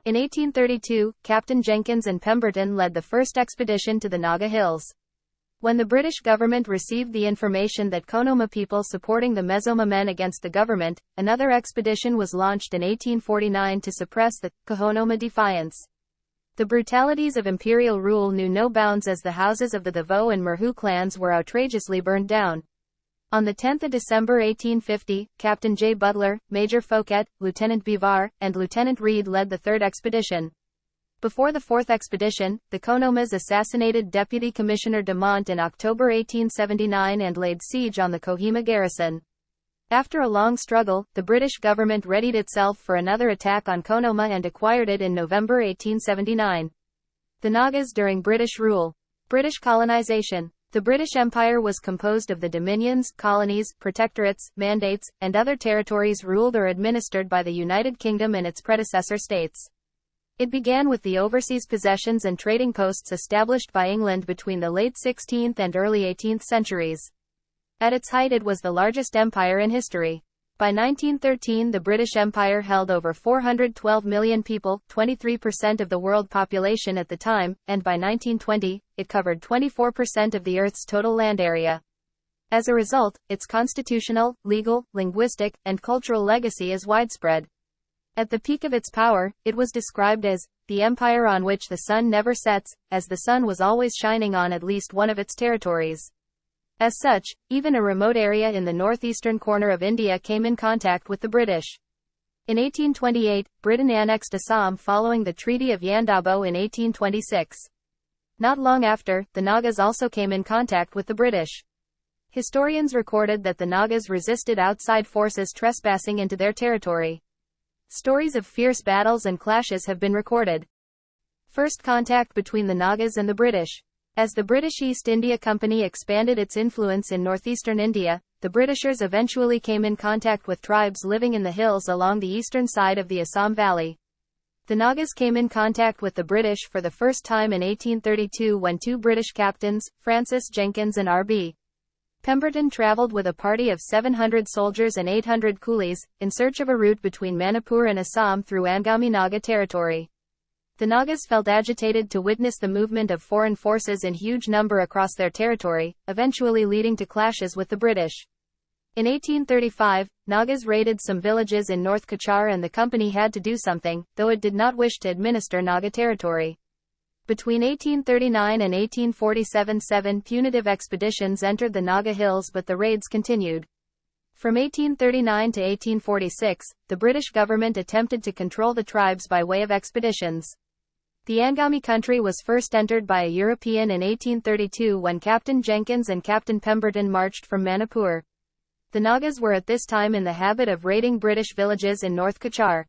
In 1832, Captain Jenkins and Pemberton led the first expedition to the Naga Hills. When the British government received the information that Khonoma people supporting the Mezoma men against the government, another expedition was launched in 1849 to suppress the Kohonoma defiance. The brutalities of imperial rule knew no bounds as the houses of the Thevo and Merhu clans were outrageously burned down. On 10 December 1850, Captain J. Butler, Major Foquett, Lieutenant Bivar, and Lieutenant Reid led the third expedition. Before the fourth expedition, the Khonomas assassinated Deputy Commissione Damant in October 1879 and laid siege on the Kohima garrison. After a long struggle, the British government readied itself for another attack on Khonoma and acquired it in November 1879. The Nagas during British rule. British colonization. The British Empire was composed of the dominions, colonies, protectorates, mandates, and other territories ruled or administered by the United Kingdom and its predecessor states. It began with the overseas possessions and trading posts established by England between the late 16th and early 18th centuries. At its height it was the largest empire in history. By 1913 the British Empire held over 412 million people, 23% of the world population at the time, and by 1920, it covered 24% of the Earth's total land area. As a result, its constitutional, legal, linguistic, and cultural legacy is widespread. At the peak of its power, it was described as the empire on which the sun never sets, as the sun was always shining on at least one of its territories. As such, even a remote area in the northeastern corner of India came in contact with the British. In 1828, Britain annexed Assam following the Treaty of Yandabo in 1826. Not long after, the Nagas also came in contact with the British. Historians recorded that the Nagas resisted outside forces trespassing into their territory. Stories of fierce battles and clashes have been recorded. First contact between the Nagas and the British. As the British East India Company expanded its influence in northeastern India, the Britishers eventually came in contact with tribes living in the hills along the eastern side of the Assam Valley. The Nagas came in contact with the British for the first time in 1832 when two British captains, Francis Jenkins and R.B. Pemberton traveled with a party of 700 soldiers and 800 coolies, in search of a route between Manipur and Assam through Angami Naga territory. The Nagas felt agitated to witness the movement of foreign forces in huge number across their territory, eventually leading to clashes with the British. In 1835, Nagas raided some villages in North Kachar and the company had to do something, though it did not wish to administer Naga territory. Between 1839 and 1847 7 punitive expeditions entered the Naga Hills but the raids continued. From 1839 to 1846, the British government attempted to control the tribes by way of expeditions. The Angami country was first entered by a European in 1832 when Captain Jenkins and Captain Pemberton marched from Manipur. The Nagas were at this time in the habit of raiding British villages in North Kachar.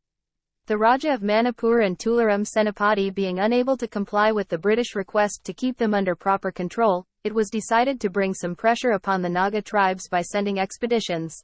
The Raja of Manipur and Tularam Senapati being unable to comply with the British request to keep them under proper control, it was decided to bring some pressure upon the Naga tribes by sending expeditions.